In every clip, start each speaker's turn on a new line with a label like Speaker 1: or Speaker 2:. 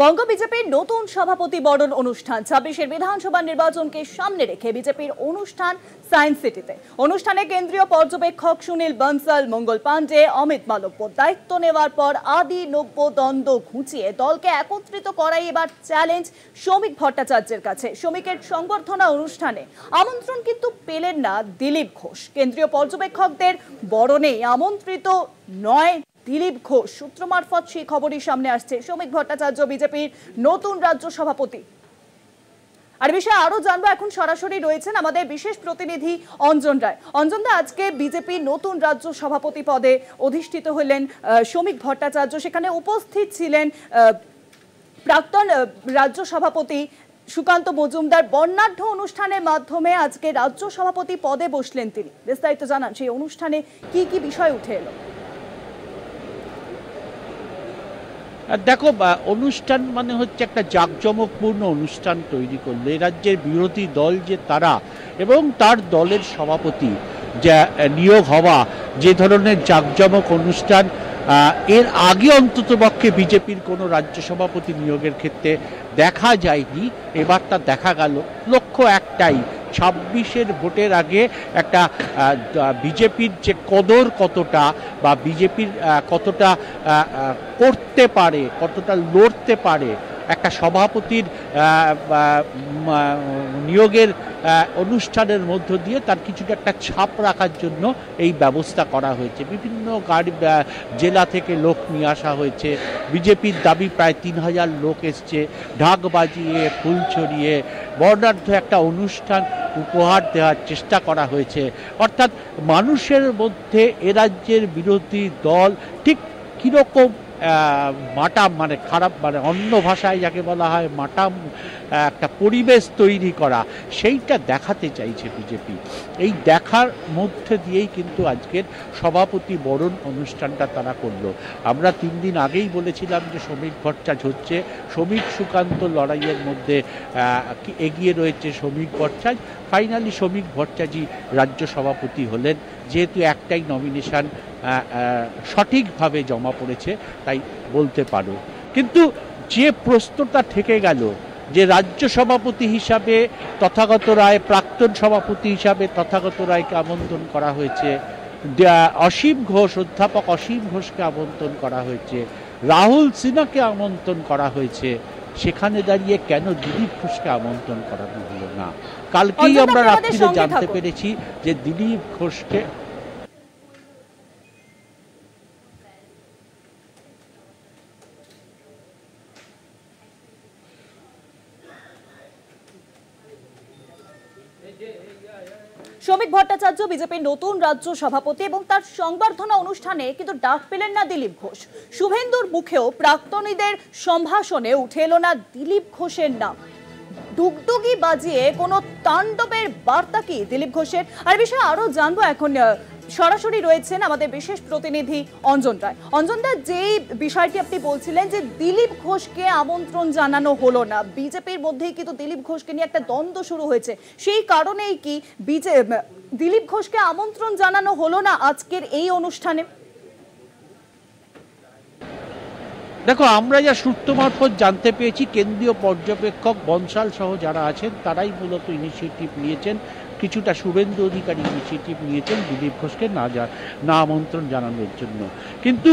Speaker 1: বঙ্গ বিজেপির নতুন সভাপতি বরণ অনুষ্ঠান ২৬-এর বিধানসভা নির্বাচনকে সামনে রেখে বিজেপির অনুষ্ঠান সায়েন্স সিটিতে। অনুষ্ঠানে কেন্দ্রীয় পর্যবেক্ষক সুনীল বনসাল, মঙ্গল পাণ্ডে, অমিত মালব্য দায়িত্ব নেওয়ার পর আদি নব্য দ্বন্দ্ব ঘুচিয়ে দলকে একত্রিত করাই এবার চ্যালেঞ্জ শ্রমিক ভট্টাচার্যের কাছে। শ্রমিকের সংবর্ধনা অনুষ্ঠানে আমন্ত্রণ কিন্তু পেলেন না দিলীপ ঘোষ। কেন্দ্রীয় পর্যবেক্ষকদের বরণে আমন্ত্রিত নয় দিলীপ ঘোষ। সূত্র মারফত সেই খবরই সামনে আসছে। শ্রমিক ভট্টাচার্য বিজেপির নতুন রাজ্য সভাপতি। আর বিষয়ে আরো জানবো, এখন সরাসরি রয়েছেন আমাদের বিশেষ প্রতিনিধি অঞ্জন রায়। অঞ্জন দা, আজকে বিজেপির নতুন রাজ্য সভাপতি পদে অধিষ্ঠিত হলেন শ্রমিক ভট্টাচার্য। সেখানে উপস্থিত ছিলেন প্রাক্তন রাজ্য সভাপতি সুকান্ত মজুমদার। বর্ণাঢ্য অনুষ্ঠানের মাধ্যমে আজকে রাজ্য সভাপতি পদে বসলেন তিনি। বিস্তারিত জানান সেই অনুষ্ঠানে কি কি বিষয় উঠে এলো।
Speaker 2: দেখো, অনুষ্ঠান মানে হচ্ছে একটা জাঁকজমকপূর্ণ অনুষ্ঠান তৈরি করলো এ রাজ্যের বিরোধী দল যে তারা এবং তার দলের সভাপতি যা নিয়োগ হওয়া, যে ধরনের জাঁকজমক অনুষ্ঠান এর আগে অন্ততপক্ষে বিজেপির কোনো রাজ্য সভাপতি নিয়োগের ক্ষেত্রে দেখা যায়নি। এবার তা দেখা গেল। লক্ষ্য একটাই, ২৬-এর ভোটের আগে একটা বিজেপির যে কদর কতটা বা বিজেপির কতটা করতে পারে, কতটা লড়তে পারে, একটা সভাপতির নিয়োগের অনুষ্ঠানের মধ্য দিয়ে তার কিছুটা একটা ছাপ রাখার জন্য এই ব্যবস্থা করা হয়েছে। বিভিন্ন জেলা থেকে লোক নিয়ে আসা হয়েছে। বিজেপির দাবি প্রায় ৩,০০০ লোক এসছে। ঢাক বাজিয়ে, ফুল ছড়িয়ে বর্ণাঢ্য একটা অনুষ্ঠান উপহার দেওয়ার চেষ্টা করা হয়েছে। অর্থাৎ মানুষের মধ্যে এ রাজ্যের বিরোধী দল ঠিক কীরকম মাটাম, মানে খারাপ, মানে অন্য ভাষায় যাকে বলা হয় মাটাম, একটা পরিবেশ তৈরি করা, সেইটা দেখাতে চাইছে বিজেপি। এই দেখার মধ্যে দিয়েই কিন্তু আজকের সভাপতি বরণ অনুষ্ঠানটা তারা করলো। আমরা ৩ দিন আগেই বলেছিলাম যে শ্রমিক ভট্টাচার্য হচ্ছে, শ্রমিক সুকান্ত লড়াইয়ের মধ্যে এগিয়ে রয়েছে শ্রমিক ভট্টাচার্য। ফাইনালি শ্রমিক ভট্টাচার্যই রাজ্য সভাপতি হলেন, যেহেতু একটাই নমিনেশন সঠিকভাবে জমা পড়েছে তাই বলতে পারো। কিন্তু যে প্রশ্নটা থেকে গেল যে রাজ্য সভাপতি হিসাবে তথাগত রায়, প্রাক্তন সভাপতি হিসাবে তথাগত রায়কে আমন্ত্রণ করা হয়েছে, অসীম ঘোষ, অধ্যাপক অসীম ঘোষকে আমন্ত্রণ করা হয়েছে, রাহুল সিনহাকে আমন্ত্রণ করা হয়েছে, সেখানে দাঁড়িয়ে কেন দিলীপ ঘোষকে আমন্ত্রণ করানো হলো না? কালকেই আমরা রাত্রিরে জানতে পেরেছি যে দিলীপ ঘোষকে
Speaker 1: শ্রমিক ভট্টাচার্য বিজেপির নতুন রাজ্য সভাপতি এবং তার সংবর্ধনা অনুষ্ঠানে কিন্তু ডাক পেলেন না দিলীপ ঘোষ। শুভেন্দুর মুখেও প্রাক্তনীদের সম্ভাষণে উঠে এলো না দিলীপ ঘোষের নাম। ডুগডুগি বাজিয়ে কোনো তাণ্ডবের বার্তা কি দিলীপ ঘোষের? আর বিষয়ে আরো জানবো, এখন সরাসরি রয়েছেন আমাদের বিশেষ প্রতিনিধি অঞ্জন রায়। অঞ্জন দা, যেই বিষয়টি আপনি বলছিলেন যে দিলীপ ঘোষকে আমন্ত্রণ জানানো হলো না, বিজেপির মধ্যেই কিন্তু দিলীপ ঘোষকে নিয়ে একটা দ্বন্দ্ব শুরু হয়েছে, সেই কারণেই কি দিলীপ ঘোষকে আমন্ত্রণ জানানো হলো না আজকের এই অনুষ্ঠানে?
Speaker 2: দেখো, আমরা যা সূত্র মারফত জানতে পেরেছি, কেন্দ্রীয় পর্যবেক্ষক বনসাল সহ যারা আছেন তারাই মূলত ইনিশিয়েটিভ নিয়েছেন। কিছুটা শুভেন্দু অধিকারী ইনিশিয়েটিভ নিয়েছেন দিলীপ ঘোষকে না আমন্ত্রণ জানানোর জন্য। কিন্তু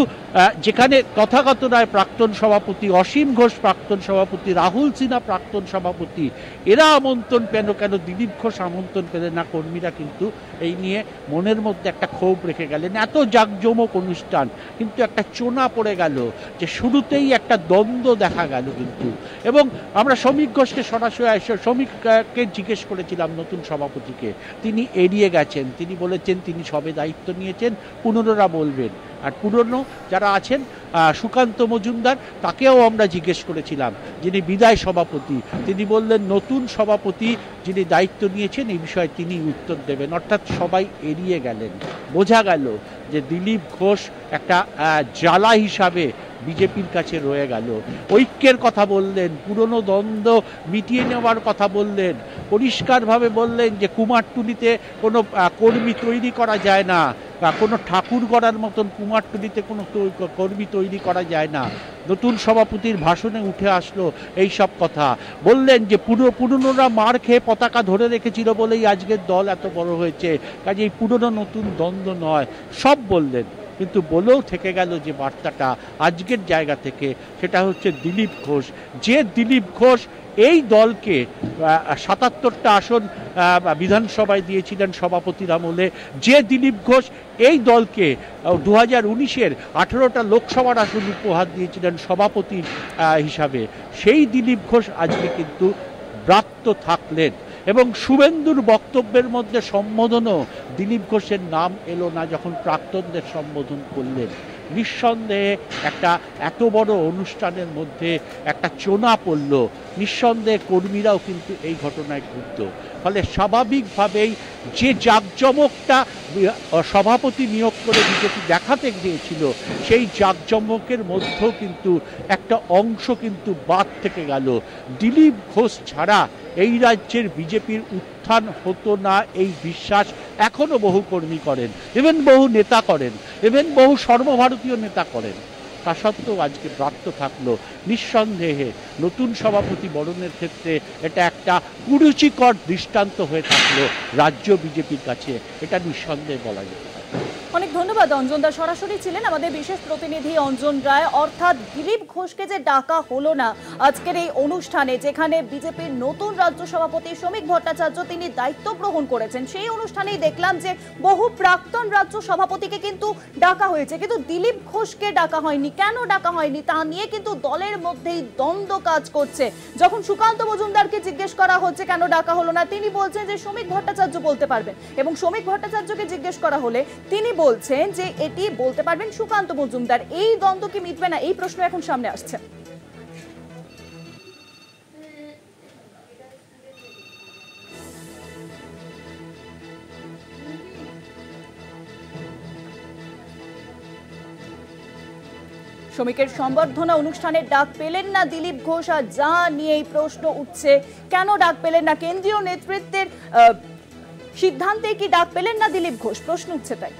Speaker 2: যেখানে তথাগত রায় প্রাক্তন সভাপতি, অসীম ঘোষ প্রাক্তন সভাপতি, রাহুল সিনহা প্রাক্তন সভাপতি, এরা আমন্ত্রণ পেল, কেন দিলীপ ঘোষ আমন্ত্রণ পেলেন না? কর্মীরা কিন্তু এই নিয়ে মনের মধ্যে একটা ক্ষোভ রেখে গেলেন। এত জাঁকজমক অনুষ্ঠান কিন্তু একটা চোনা পড়ে গেল, যে শুরুতেই একটা দ্বন্দ্ব দেখা গেল কিন্তু। এবং আমরা শ্রমিক ঘোষকে সরাসরি শ্রমিককে জিজ্ঞেস করেছিলাম নতুন সভাপতিকে, তিনি এড়িয়ে গেছেন। তিনি বলেছেন তিনি সবে দায়িত্ব নিয়েছেন, পুনরা বলবেন। আর পুরনো যারা আছেন, সুকান্ত মজুমদার, তাকেও আমরা জিজ্ঞেস করেছিলাম, যিনি বিদায় সভাপতি, তিনি বললেন নতুন সভাপতি যিনি দায়িত্ব নিয়েছেন এই বিষয়ে তিনি উত্তর দেবেন। অর্থাৎ সবাই এড়িয়ে গেলেন। বোঝা গেল যে দিলীপ ঘোষ একটা জ্বালা হিসাবে বিজেপির কাছে রয়ে গেল। ঐক্যের কথা বললেন, পুরনো দ্বন্দ্ব মিটিয়ে নেওয়ার কথা বললেন, পরিষ্কারভাবে বললেন যে কুমারটুলিতে কোনো কর্মী তৈরি করা যায় না, কোনো ঠাকুর গড়ার মতন কুমারটুলিতে কোনো কর্মী তৈরি করা যায় না। নতুন সভাপতির ভাষণে উঠে আসলো এই সব কথা। বললেন যে পুরনোরা মার খেয়ে পতাকা ধরে রেখেছিল বলেই আজকের দল এত বড় হয়েছে, কাজে এই পুরনো নতুন দ্বন্দ্ব নয়, সব বললেন। কিন্তু বলেও থেকে গেল যে বার্তাটা আজকের জায়গা থেকে, সেটা হচ্ছে দিলীপ ঘোষ। যে দিলীপ ঘোষ এই দলকে ৭৭টা আসন বিধানসভায় দিয়েছিলেন সভাপতির আমলে, যে দিলীপ ঘোষ এই দলকে 2019-এর 18টা লোকসভার আসন উপহার দিয়েছিলেন সভাপতি হিসাবে, সেই দিলীপ ঘোষ আজকে কিন্তু ব্রাত্য থাকলেন। এবং শুভেন্দুর বক্তব্যের মধ্যে সম্বোধনও দিলীপ ঘোষের নাম এলো না যখন প্রাক্তনদের সম্বোধন করলেন। নিঃসন্দেহে একটা এত বড় অনুষ্ঠানের মধ্যে একটা চোনা পড়ল। নিঃসন্দেহে কর্মীরাও কিন্তু এই ঘটনায় ক্ষুব্ধ। ফলে স্বাভাবিকভাবেই যে জাঁকজমকটা সভাপতি নিয়োগ করে বিজেপি দেখাতে গিয়েছিল, সেই জাঁকজমকের মধ্যেও কিন্তু একটা অংশ কিন্তু বাদ থেকে গেল। দিলীপ ঘোষ ছাড়া এই রাজ্যের বিজেপির উত্থান হতো না, এই বিশ্বাস এখনো বহু কর্মী করেন, ইভেন বহু নেতা করেন, ইভেন বহু সর্বভারতীয় নেতা করেন। তা সত্ত্বেও আজকে ব্রাত্য থাকলো। নিঃসন্দেহে নতুন সভাপতি বরণের ক্ষেত্রে এটা একটা কুরুচিকর দৃষ্টান্ত হয়ে থাকলো রাজ্য বিজেপির কাছে, এটা নিঃসন্দেহে বলা যেতে পারে।
Speaker 1: অনেক ধন্যবাদ অঞ্জন দা, সরাসরি ছিলেন আমাদের বিশেষ প্রতিনিধি অঞ্জন রায়। অর্থাৎ দিলীপ ঘোষকে যে ডাকা হলো না আজকের এই অনুষ্ঠানে, যেখানে বিজেপির নতুন রাজ্য সভাপতি শ্রমিক ভট্টাচার্য তিনি দায়িত্ব গ্রহণ করেছেন, সেই অনুষ্ঠানেই দেখলাম যে বহু প্রাক্তন রাজ্য সভাপতিকে কিন্তু ডাকা হয়েছে, কিন্তু দিলীপ ঘোষকে ডাকা হয়নি। কেন ডাকা হয়নি তা নিয়ে কিন্তু দলের মধ্যেই দ্বন্দ্ব কাজ করছে। যখন সুকান্ত মজুমদারকে জিজ্ঞেস করা হচ্ছে কেন ডাকা হলো না, তিনি বলছেন যে শ্রমিক ভট্টাচার্য বলতে পারবেন, এবং শ্রমিক ভট্টাচার্যকে জিজ্ঞেস করা হলে তিনি বলছেন যে এটি বলতে পারবেন সুকান্ত মজুমদার। এই দ্বন্দ্ব কি মিটবে না, এই প্রশ্ন এখন সামনে আসছে। শ্রমিকের সংবর্ধনা অনুষ্ঠানের ডাক পেলেন না দিলীপ ঘোষ, আর যা নিয়ে এই প্রশ্ন উঠছে, কেন ডাক পেলেন না, কেন্দ্রীয় নেতৃত্বের সিদ্ধান্তে কি ডাক পেলেন না দিলীপ ঘোষ, প্রশ্ন উঠছে তাই।